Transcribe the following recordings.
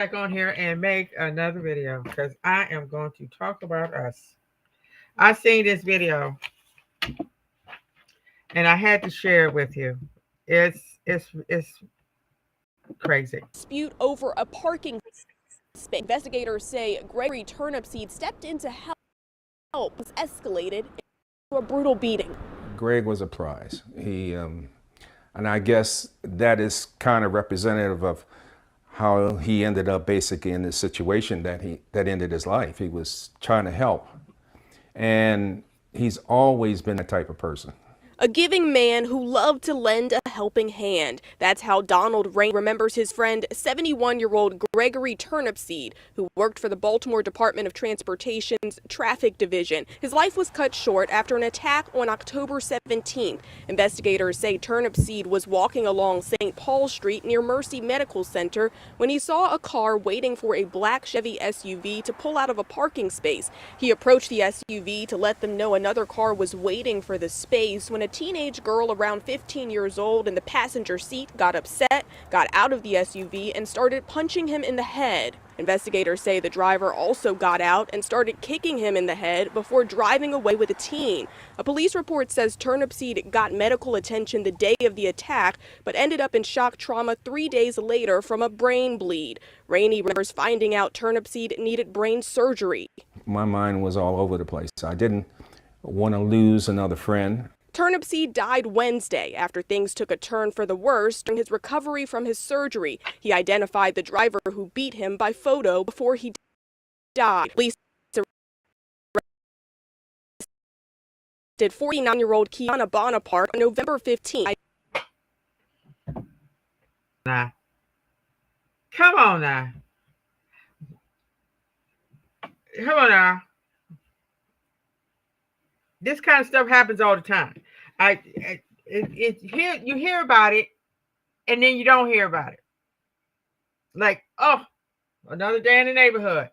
back on here and make another video because I am going to talk about us. I seen this video and I had to share it with you. It's crazy. Dispute over a parking space. Investigators say Gregory Turnipseed stepped in to help, was escalated into a brutal beating. Greg was a prize. And I guess that is kind of representative of how he ended up basically in the situation that ended his life. He was trying to help, and he's always been that type of person. A giving man who loved to lend a helping hand. That's how Donald Rain remembers his friend, 71-year-old Gregory Turnipseed, who worked for the Baltimore Department of Transportation's Traffic Division. His life was cut short after an attack on October 17th. Investigators say Turnipseed was walking along St. Paul Street near Mercy Medical Center when he saw a car waiting for a black Chevy SUV to pull out of a parking space. He approached the SUV to let them know another car was waiting for the space when a teenage girl around 15 years old in the passenger seat got upset, got out of the SUV, and started punching him in the head. Investigators say the driver also got out and started kicking him in the head before driving away with the teen. A police report says Turnipseed got medical attention the day of the attack, but ended up in shock trauma 3 days later from a brain bleed. Rainey remembers finding out Turnipseed needed brain surgery. My mind was all over the place. I didn't want to lose another friend. Turnipseed died Wednesday after things took a turn for the worse during his recovery from his surgery. He identified the driver who beat him by photo before he died. Police arrested 49-year-old Kiana Bonaparte on November 15th. Nah. Come on now. Come on now. This kind of stuff happens all the time. You hear about it, and then you don't hear about it. Like, oh, another day in the neighborhood.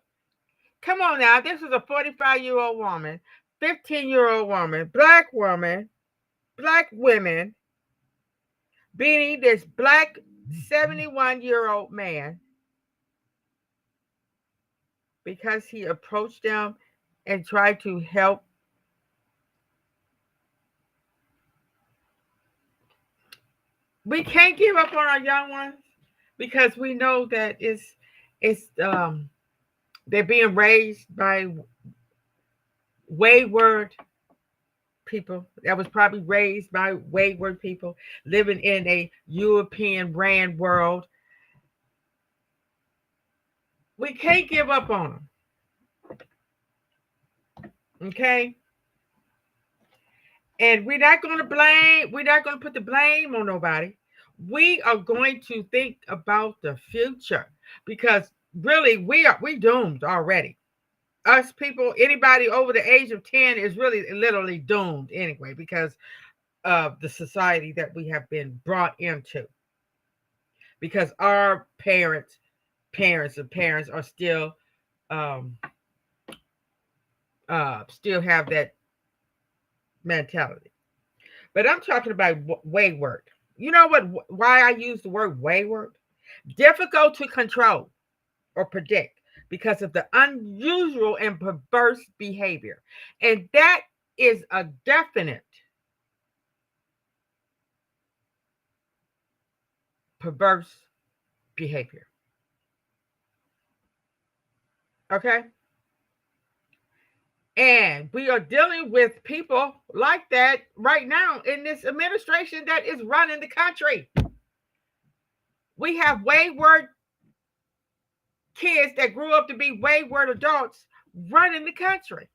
Come on now, this is a 45-year-old woman, 15-year-old woman, black women, beating this black 71-year-old man because he approached them and tried to help. We can't give up on our young ones because we know that it's they're being raised by wayward people that was probably raised by wayward people living in a European brand world. We can't give up on them. Okay? And we're not going to put the blame on nobody. We are going to think about the future because really we doomed already. Us people, anybody over the age of 10 is really literally doomed anyway because of the society that we have been brought into. Because our parents are um still have that mentality. But I'm talking about wayward. You know what? Why I use the word wayward? Difficult to control or predict because of the unusual and perverse behavior. And that is a definite perverse behavior. Okay? And we are dealing with people like that right now in this administration that is running the country. We have wayward kids that grew up to be wayward adults running the country.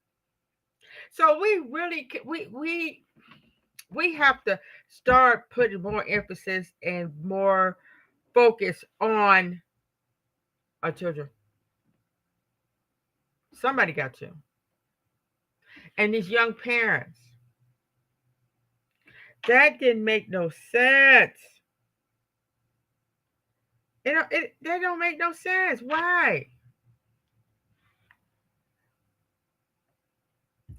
So we really we have to start putting more emphasis and more focus on our children. Somebody got to. And these young parents. That didn't make no sense. That don't make no sense. Why?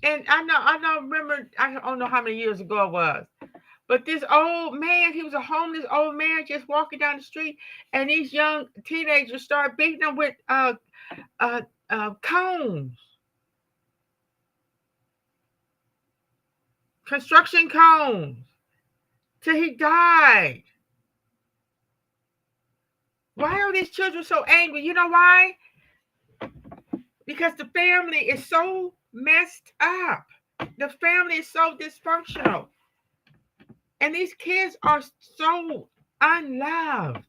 And I know, remember, I don't know how many years ago it was, But this old man, he was a homeless old man just walking down the street, and these young teenagers start beating him with uh, cones, construction cones, till he died. Why are these children so angry? You know why? Because the family is so messed up. The family is so dysfunctional. And these kids are so unloved.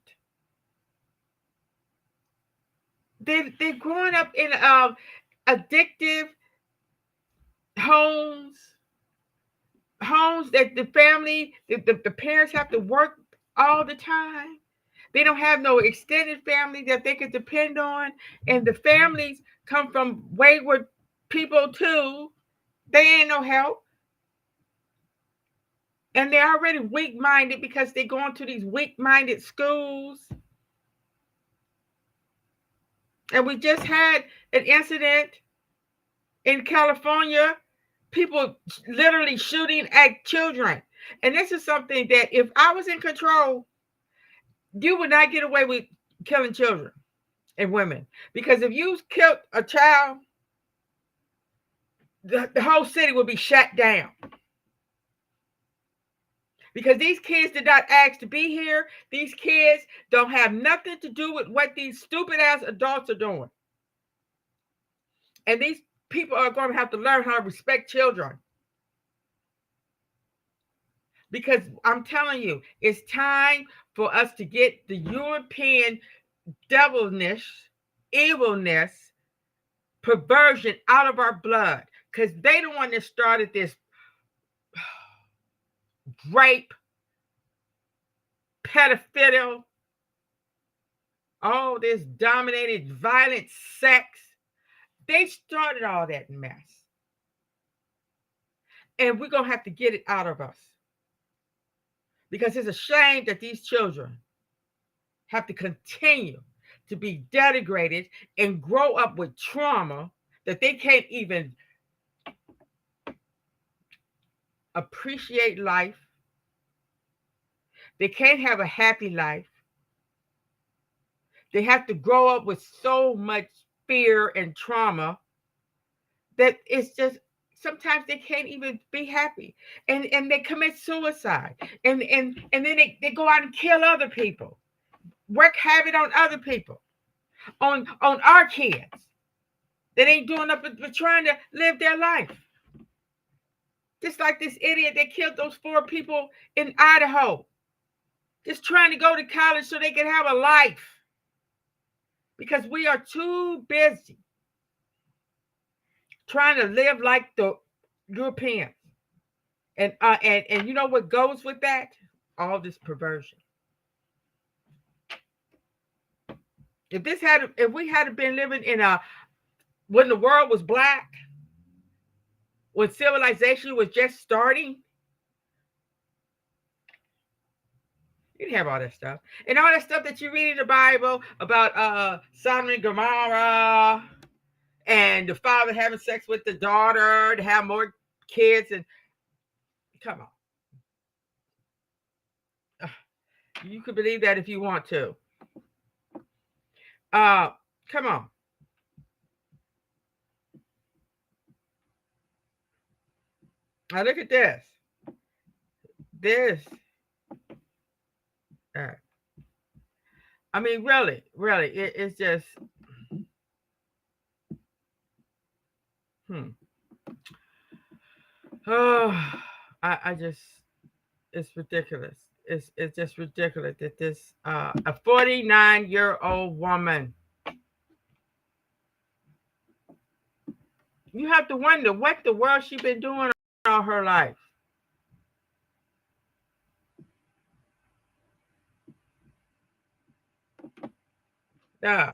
They're growing up in addictive homes, homes that the family, the parents have to work all the time. They don't have no extended family that they can depend on. And the families come from wayward people too. They ain't no help. And they're already weak minded because they're going to these weak minded schools. And we just had an incident in California, people literally shooting at children. And this is something that if I was in control, you would not get away with killing children and women. Because if you killed a child, the whole city would be shut down. Because these kids did not ask to be here. These kids don't have nothing to do with what these stupid ass adults are doing. And these people are going to have to learn how to respect children. Because I'm telling you, it's time for us to get the European devilness, evilness, perversion out of our blood. Because they the one that started this rape, pedophilia, all this dominated violent sex. They started all that mess. And we're going to have to get it out of us. Because it's a shame that these children have to continue to be denigrated and grow up with trauma that they can't even appreciate life. They can't have a happy life. They have to grow up with so much fear and trauma that it's just sometimes they can't even be happy. And they commit suicide. And then they go out and kill other people. Work havoc on other people. On our kids. That ain't doing nothing but trying to live their life. Just like this idiot that killed those 4 people in Idaho. Just trying to go to college so they can have a life. Because we are too busy trying to live like the Europeans. And you know what goes with that? All this perversion. If we had been living in when the world was black, when civilization was just starting, you didn't have all that stuff. And all that stuff that you read in the Bible about Sodom and Gomorrah and the father having sex with the daughter to have more kids. And come on. You could believe that if you want to. Come on. Now look at this. I mean, really, it's just. Oh, I just, it's ridiculous. It's just ridiculous that this a 49-year-old woman. You have to wonder what the world she's been doing all her life. Yeah.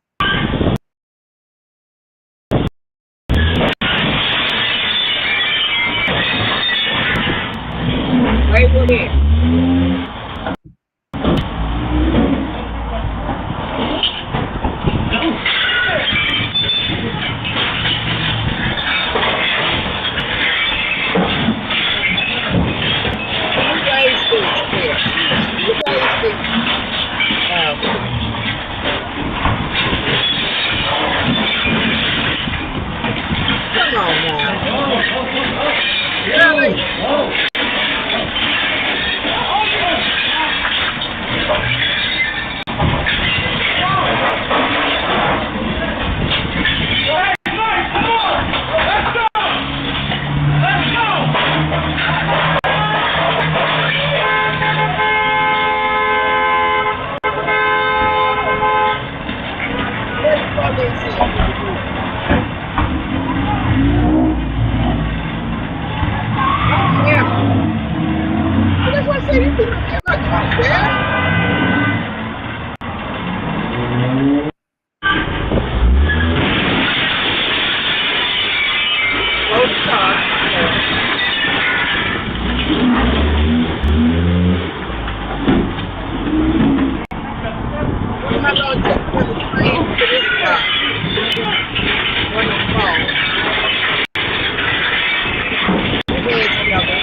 Wait a minute. What they say in the movie. Oh, camera. Well, that's what I said. You people don't care about cameras there. Close the car. Wonder how long it takes for the train to this spot. One of them falls. The heads together.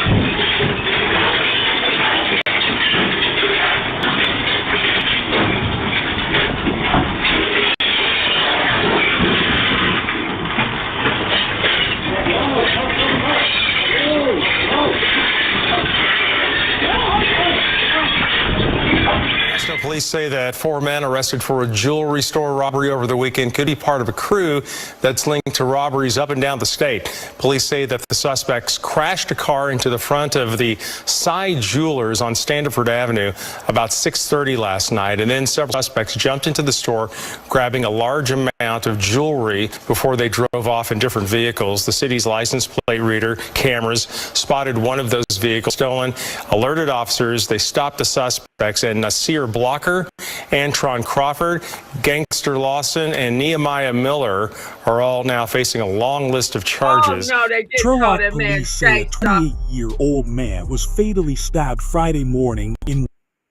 Police say that 4 men arrested for a jewelry store robbery over the weekend could be part of a crew that's linked to robberies up and down the state. Police say that the suspects crashed a car into the front of the Side Jewelers on Standiford Avenue about 6:30 last night, and then several suspects jumped into the store, grabbing a large amount of jewelry before they drove off in different vehicles. The city's license plate reader cameras spotted one of those vehicles stolen, alerted officers. They stopped the suspects, and Nasir Blocker, Antron Crawford, Gangster Lawson, and Nehemiah Miller are all now facing a long list of charges. Oh, no, they didn't call Turlock that man police say a gangster. 28-year-old man was fatally stabbed Friday morning in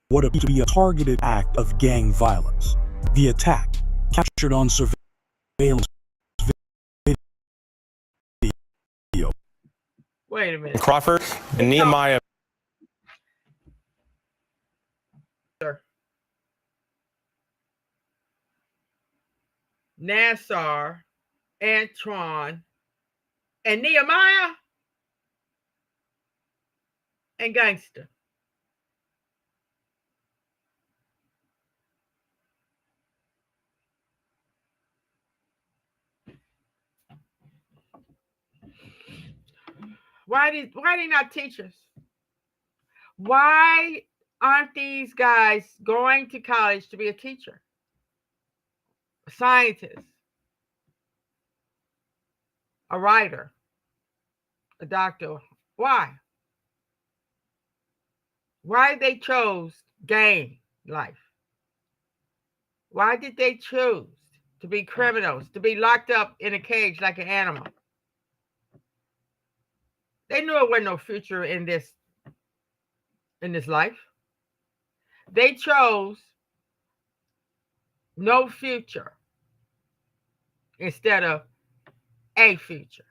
what appears to be a targeted act of gang violence. The attack, captured on surveillance video. Wait a minute. Crawford and Nehemiah. Nassar, Antron, and Nehemiah, and Gangster. Why they not teachers? Why aren't these guys going to college to be a teacher? A scientist, a writer, a doctor. Why? Why they chose gang life? Why did they choose to be criminals, to be locked up in a cage like an animal? They knew it wasn't no future in this life. They chose no future instead of a future,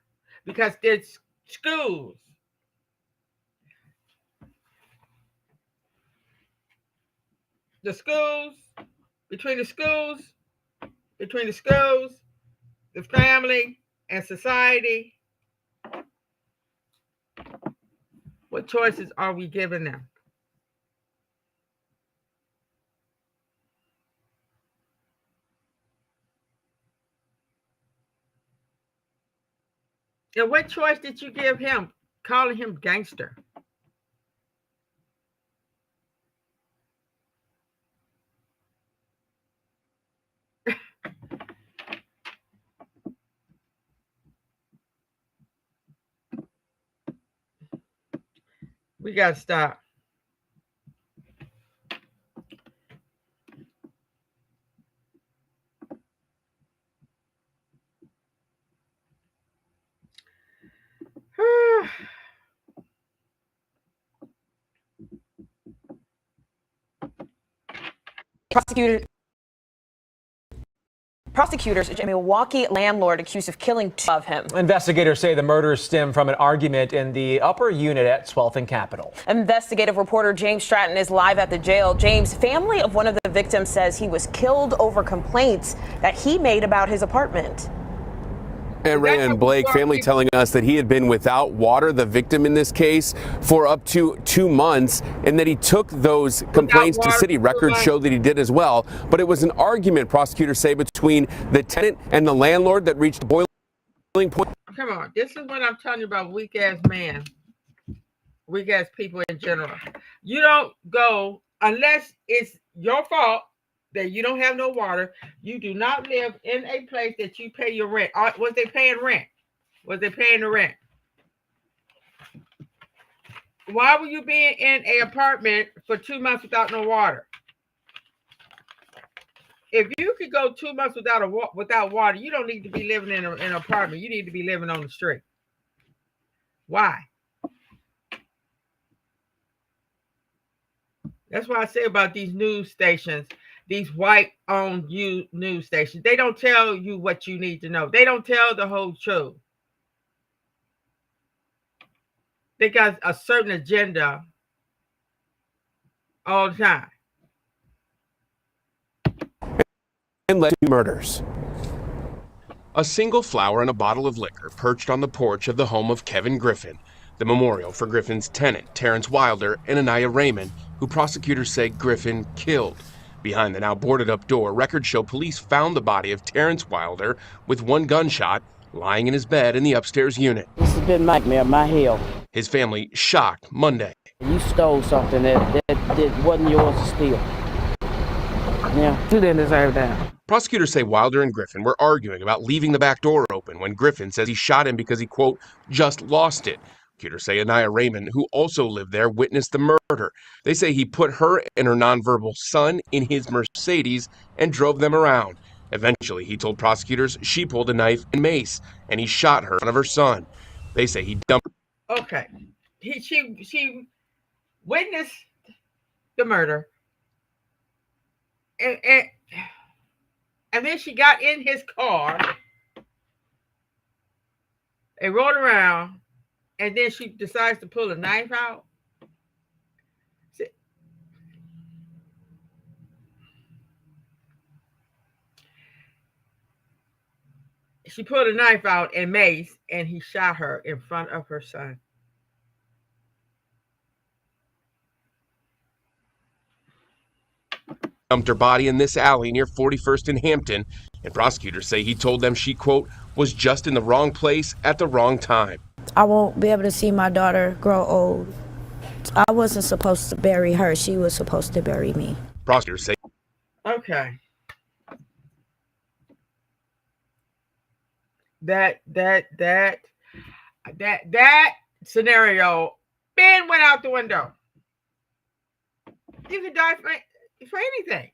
because there's schools. The schools, between the schools, the family, and society, what choices are we giving them? And what choice did you give him, calling him gangster? We got to stop. Prosecutors, a Milwaukee landlord accused of killing two of him. Investigators say the murders stem from an argument in the upper unit at 12th and Capitol. Investigative reporter James Stratton is live at the jail. James, family of one of the victims says he was killed over complaints that he made about his apartment. And Ray and Blake, family telling us that he had been without water, the victim in this case, for up to 2 months, and that he took those complaints to city. Records show that he did as well. But it was an argument, prosecutors say, between the tenant and the landlord that reached the boiling point. Come on, this is what I'm telling you about weak-ass man, weak-ass people in general. You don't go, unless it's your fault that you don't have no water. You do not live in a place that you pay your rent. Was they paying rent? Was they paying the rent? Why were you being in an apartment for 2 months without no water? If you could go 2 months without water, you don't need to be living in an apartment. You need to be living on the street. Why? That's why I say about these news stations, these white-owned news stations. They don't tell you what you need to know. They don't tell the whole truth. They got a certain agenda all the time. And led to murders. A single flower and a bottle of liquor perched on the porch of the home of Kevin Griffin, the memorial for Griffin's tenant, Terrence Wilder, and Anaya Raymond, who prosecutors say Griffin killed. Behind the now boarded-up door, records show police found the body of Terrence Wilder with one gunshot lying in his bed in the upstairs unit. This has been nightmare, my hell. His family shocked Monday. You stole something that wasn't yours to steal. Yeah, you didn't deserve that. Prosecutors say Wilder and Griffin were arguing about leaving the back door open when Griffin says he shot him because he, quote, just lost it. Prosecutors say Anaya Raymond, who also lived there, witnessed the murder. They say he put her and her nonverbal son in his Mercedes and drove them around. Eventually, he told prosecutors she pulled a knife and mace, and he shot her in front of her son. They say he dumped. Okay. She witnessed the murder. And then she got in his car. They rode around, and then she decides to pull a knife out. She pulled a knife out and mace, and he shot her in front of her son. Dumped her body in this alley near 41st and Hampton, and prosecutors say he told them she, quote, was just in the wrong place at the wrong time. I won't be able to see my daughter grow old. I wasn't supposed to bury her. She was supposed to bury me. Prosecutors say. Okay. That scenario, Ben went out the window. You could die for anything.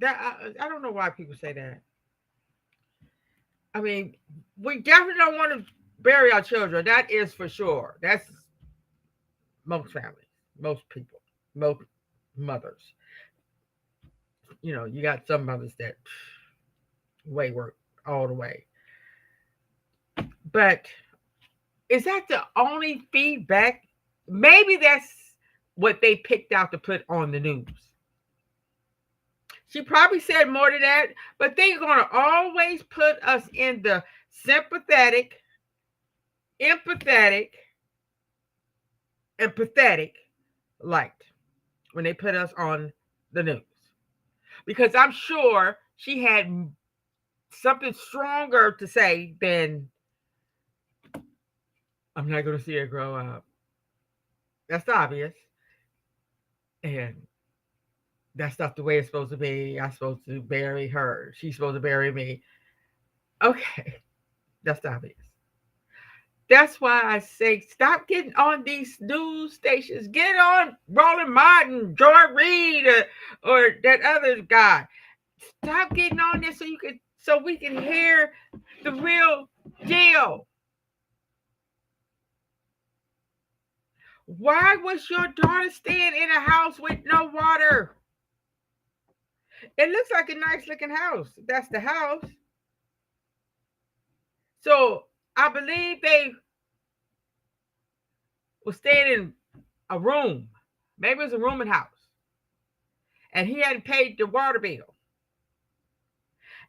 That I don't know why people say that. I mean, we definitely don't want to bury our children. That is for sure. That's most families, most people, most mothers. You know, you got some mothers that wayward all the way. But is that the only feedback? Maybe that's what they picked out to put on the news. She probably said more to that, but they're going to always put us in the sympathetic, empathetic, and pathetic light when they put us on the news. Because I'm sure she had something stronger to say than, I'm not going to see her grow up. That's obvious. And that's not the way it's supposed to be. I'm supposed to bury her. She's supposed to bury me. Okay. That's obvious. That's why I say stop getting on these news stations. Get on Roland Martin, Joy Reid, or that other guy. Stop getting on this so we can hear the real deal. Why was your daughter staying in a house with no water? It looks like a nice looking house. That's the house. So I believe they were staying in a room. Maybe it was a rooming house. And he hadn't paid the water bill.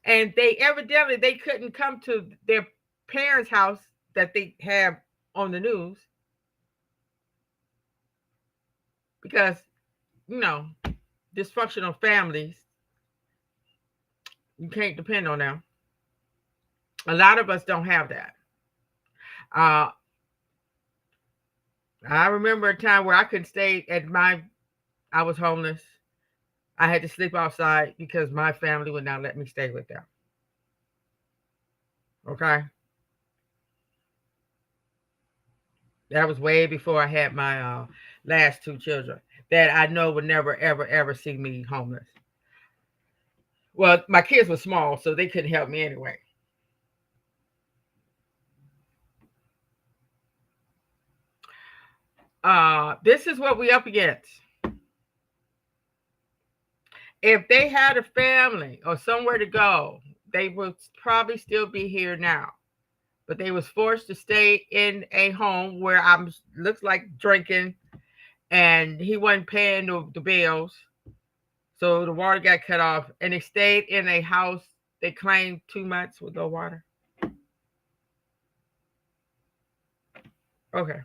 And they couldn't come to their parents' house that they have on the news. Because, dysfunctional families, you can't depend on them. A lot of us don't have that. I remember a time where I couldn't stay I was homeless. I had to sleep outside because my family would not let me stay with them. Okay. That was way before I had my last two children that I know would never, ever, ever see me homeless. Well, my kids were small, so they couldn't help me anyway. This is what we up against. If they had a family or somewhere to go, they would probably still be here now. But they was forced to stay in a home where I'm looks like drinking, and he wasn't paying the bills, so the water got cut off, and they stayed in a house they claimed 2 months with no water. Okay.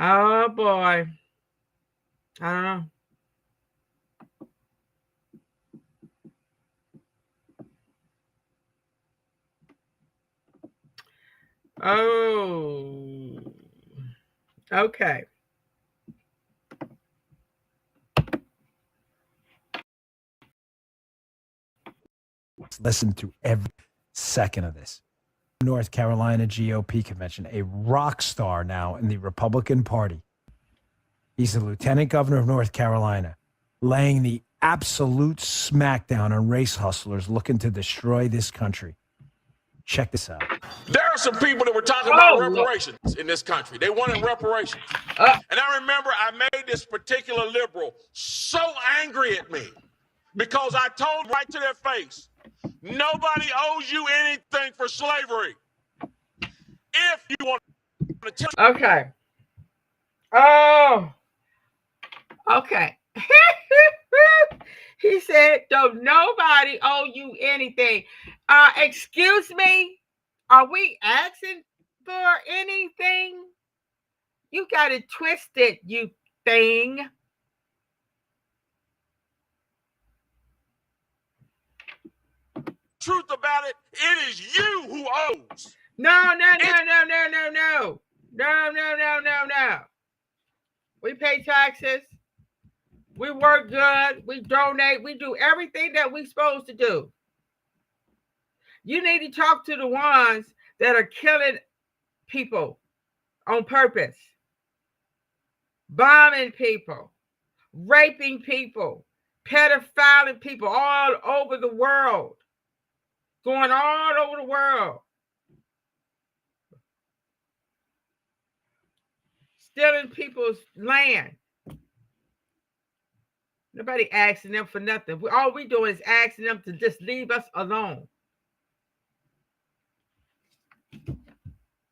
Oh boy. I don't know. Oh. Okay. Listen to every second of this. North Carolina GOP convention, a rock star now in the Republican Party. He's the lieutenant governor of North Carolina, laying the absolute smackdown on race hustlers looking to destroy this country. Check this out. There are some people that were talking about reparations in this country. They wanted reparations. And I remember I made this particular liberal so angry at me because I told right to their face, nobody owes you anything for slavery. If you want to tell Okay. Oh. Okay. He said, don't nobody owe you anything. Excuse me? Are we asking for anything? You got it twisted, you thing. truth about it, it is you who owes. No. No. We pay taxes. We work good. We donate. We do everything that we're supposed to do. You need to talk to the ones that are killing people on purpose, bombing people, raping people, pedophiling people all over the world, going all over the world, stealing people's land. Nobody asking them for nothing. All we do is asking them to just leave us alone.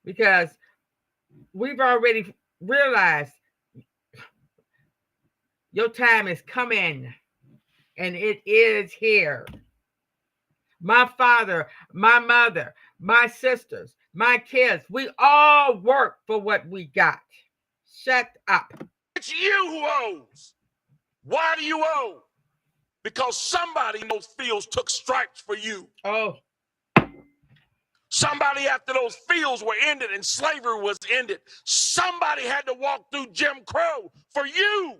Because we've already realized your time is coming, and it is here. My father, my mother, my sisters, my kids, we all work for what we got. Shut up. It's you who owes. Why do you owe? Because somebody in those fields took stripes for you. Oh. Somebody after those fields were ended and slavery was ended, somebody had to walk through Jim Crow for you.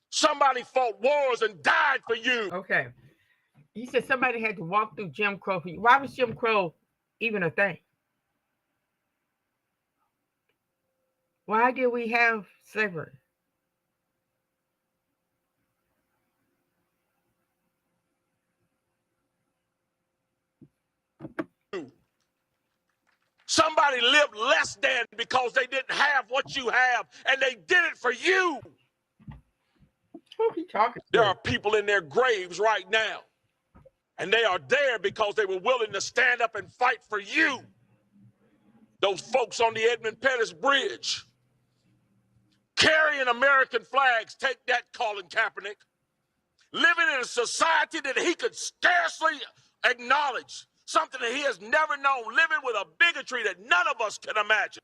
Somebody fought wars and died for you. Okay. He said somebody had to walk through Jim Crow for you. Why was Jim Crow even a thing? Why did we have slavery? Somebody lived less than because they didn't have what you have, and they did it for you. Who are you talking to? There are people in their graves right now, and they are there because they were willing to stand up and fight for you. Those folks on the Edmund Pettus Bridge, carrying American flags, take that, Colin Kaepernick, living in a society that he could scarcely acknowledge, something that he has never known, living with a bigotry that none of us can imagine.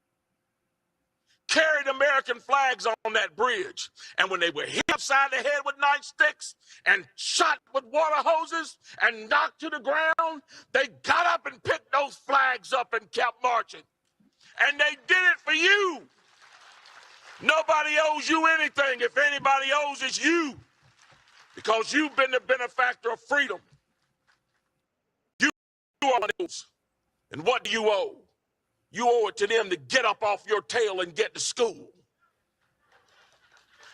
carried American flags on that bridge. And when they were hit upside the head with nightsticks and shot with water hoses and knocked to the ground, they got up and picked those flags up and kept marching. And they did it for you. Nobody owes you anything. If anybody owes, it's you. Because you've been the benefactor of freedom. You are those. And what do you owe? You owe it to them to get up off your tail and get to school.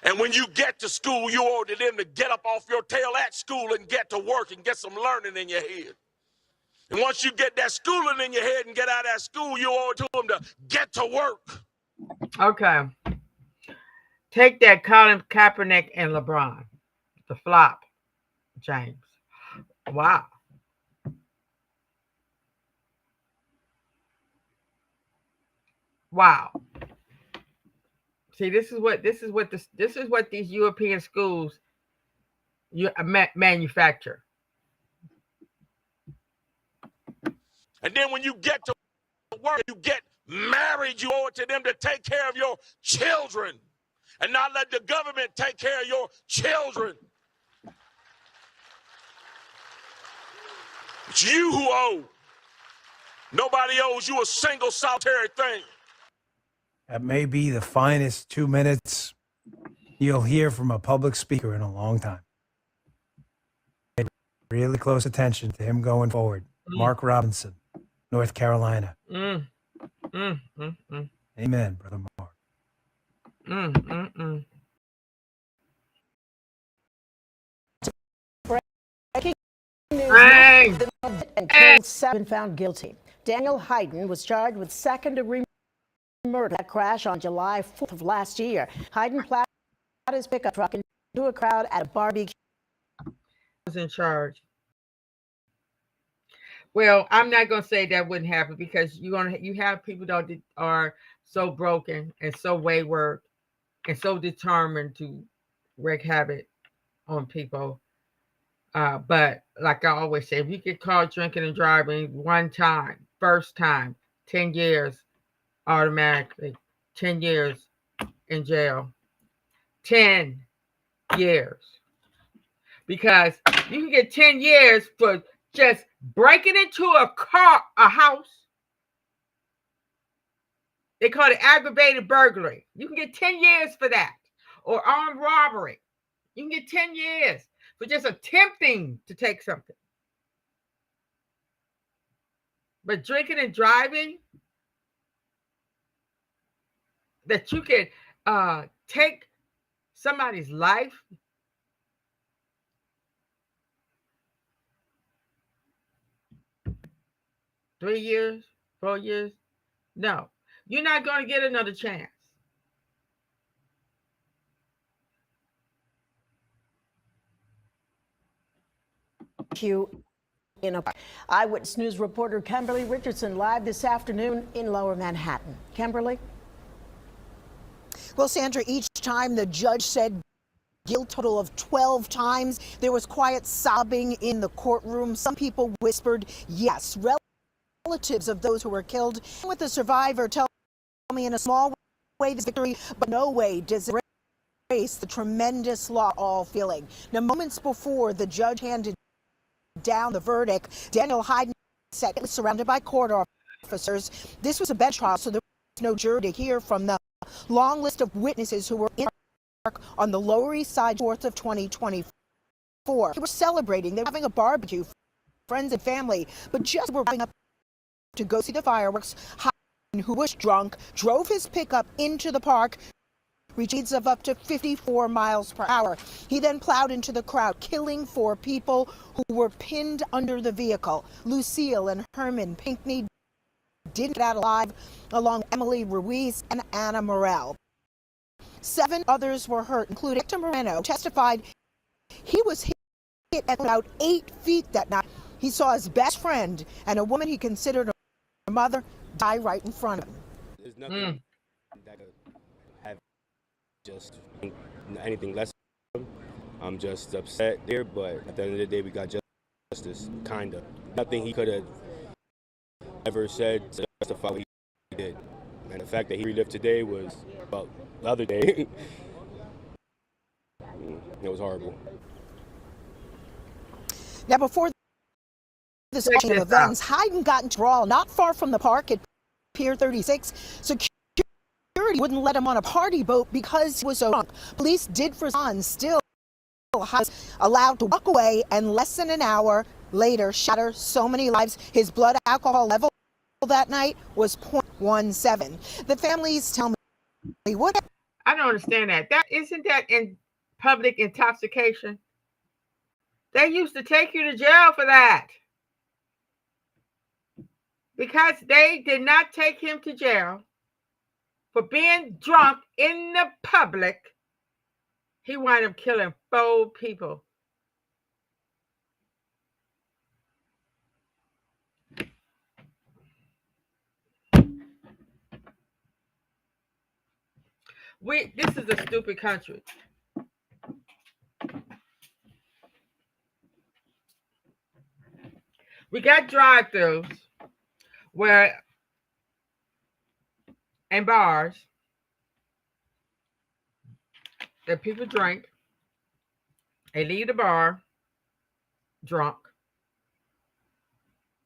And when you get to school, you owe it to them to get up off your tail at school and get to work and get some learning in your head. And once you get that schooling in your head and get out of that school, you owe it to them to get to work. Okay. Take that Colin Kaepernick and LeBron. The flop, James. Wow. Wow. See, this is what these European schools manufacture. And then when you get to work, you get married, you owe it to them to take care of your children and not let the government take care of your children. It's you who owe. Nobody owes you a single solitary thing. That may be the finest 2 minutes you'll hear from a public speaker in a long time. Pay really close attention to him going forward. Mark Robinson, North Carolina. Amen, Brother Mark. Breaking news. And killed 7 found guilty. Daniel Hayden was charged with second-degree murder. That crash on July 4th of last year. Hayden plowed his pickup truck into a crowd at a barbecue. Was in charge. Well, I'm not going to say that wouldn't happen because you have people that are so broken and so wayward and so determined to wreak havoc on people. But like I always say, if you get caught drinking and driving one time, first time, 10 years automatically, 10 years in jail, 10 years. Because you can get 10 years for just breaking into a house. They call it aggravated burglary. You can get 10 years for that. Or armed robbery. You can get 10 years for just attempting to take something. But drinking and driving, that you can take somebody's life. Three years, 4 years. No, you're not going to get another chance. In a Eyewitness News reporter Kimberly Richardson live this afternoon in Lower Manhattan. Kimberly? Well, Sandra, each time the judge said guilt, total of 12 times, there was quiet sobbing in the courtroom. Some people whispered yes. Relatives of those who were killed with the survivor tell me in a small way this victory, but no way does it erase the tremendous loss all feeling. Now, moments before the judge handed down the verdict, Daniel Hayden said it was surrounded by court officers. This was a bench trial, so there was no jury to hear from the long list of witnesses who were in the park on the Lower East Side 4th of 2024. They were celebrating. They were having a barbecue, friends and family, but just were wrapping up to go see the fireworks. Hayden, who was drunk, drove his pickup into the park, reaching speeds of up to 54 miles per hour. He then plowed into the crowd, killing 4 people who were pinned under the vehicle. Lucille and Herman Pinckney didn't get out alive, along with Emily Ruiz and Anna Morel. 7 others were hurt, including Hector Moreno, testified he was hit at about 8 feet that night. He saw his best friend and a woman he considered a mother die right in front of him. There's nothing that could have just anything less. I'm just upset there, but at the end of the day, we got justice, kind of. Nothing he could have ever said to justify what he did. And the fact that he relived today was, well, the other day, it was horrible. Now, before this Check chain of this out. events, Hayden got into a brawl not far from the park at Pier 36. Security wouldn't let him on a party boat because he was so drunk. Police did respond. Still, was allowed to walk away, and less than an hour later shatter so many lives. His blood alcohol level that night was 0.17. The families tell me what. I don't understand that. That isn't that in public intoxication? They used to take you to jail for that. Because they did not take him to jail for being drunk in the public, he wound up killing 4 people. This is a stupid country. We got drive-thrus where and bars that people drink. They leave the bar drunk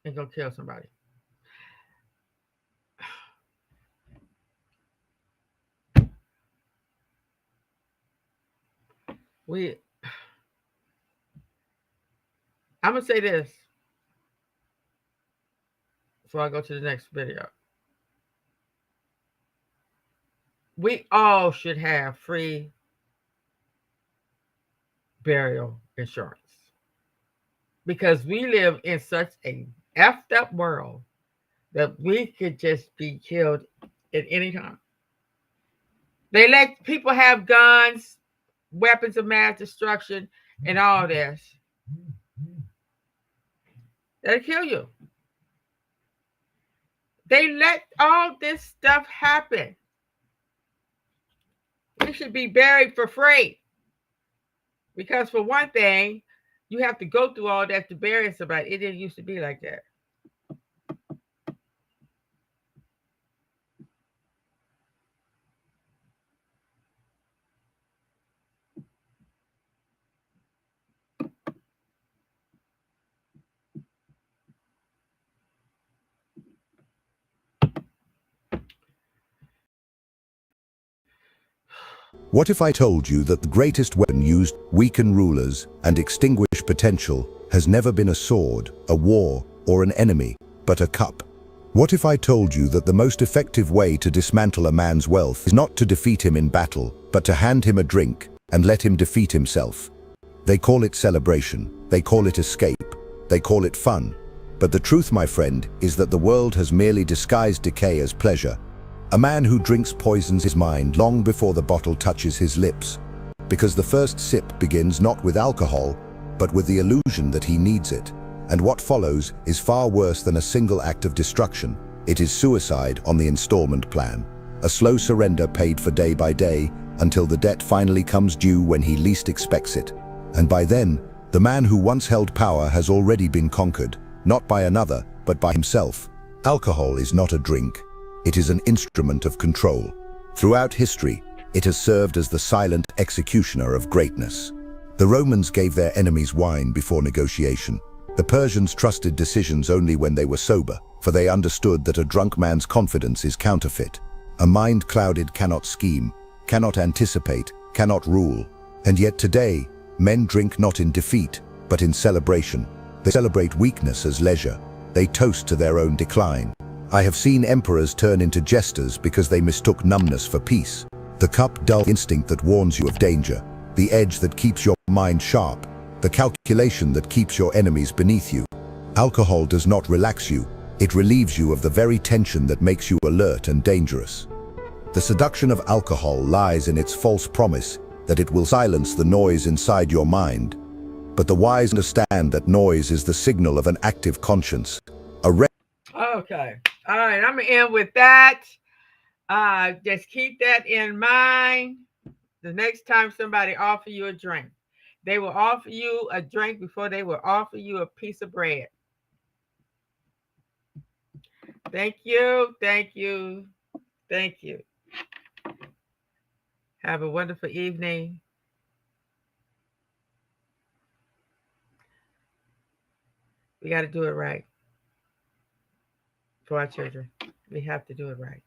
and go kill somebody. I'm gonna say this before I go to the next video. We all should have free burial insurance because we live in such a effed up world that we could just be killed at any time. They let people have guns, weapons of mass destruction, and all this. They'll kill you. They let all this stuff happen. We should be buried for free. Because for one thing, you have to go through all that to bury somebody. It didn't used to be like that. What if I told you that the greatest weapon used to weaken rulers and extinguish potential has never been a sword, a war, or an enemy, but a cup? What if I told you that the most effective way to dismantle a man's wealth is not to defeat him in battle, but to hand him a drink and let him defeat himself? They call it celebration, they call it escape, they call it fun. But the truth, my friend, is that the world has merely disguised decay as pleasure. A man who drinks poisons his mind long before the bottle touches his lips, because the first sip begins not with alcohol, but with the illusion that he needs it. And what follows is far worse than a single act of destruction. It is suicide on the installment plan, a slow surrender paid for day by day until the debt finally comes due when he least expects it. And by then, the man who once held power has already been conquered, not by another, but by himself. Alcohol is not a drink. It is an instrument of control. Throughout history, it has served as the silent executioner of greatness. The Romans gave their enemies wine before negotiation. The Persians trusted decisions only when they were sober, for they understood that a drunk man's confidence is counterfeit. A mind clouded cannot scheme, cannot anticipate, cannot rule. And yet today, men drink not in defeat, but in celebration. They celebrate weakness as leisure. They toast to their own decline. I have seen emperors turn into jesters because they mistook numbness for peace. The cup dull instinct that warns you of danger, the edge that keeps your mind sharp, the calculation that keeps your enemies beneath you. Alcohol does not relax you, it relieves you of the very tension that makes you alert and dangerous. The seduction of alcohol lies in its false promise that it will silence the noise inside your mind. But the wise understand that noise is the signal of an active conscience. Okay. All right. I'm going to end with that. Just keep that in mind. The next time somebody offers you a drink, they will offer you a drink before they will offer you a piece of bread. Thank you. Thank you. Thank you. Have a wonderful evening. We got to do it right for our children. We have to do it right.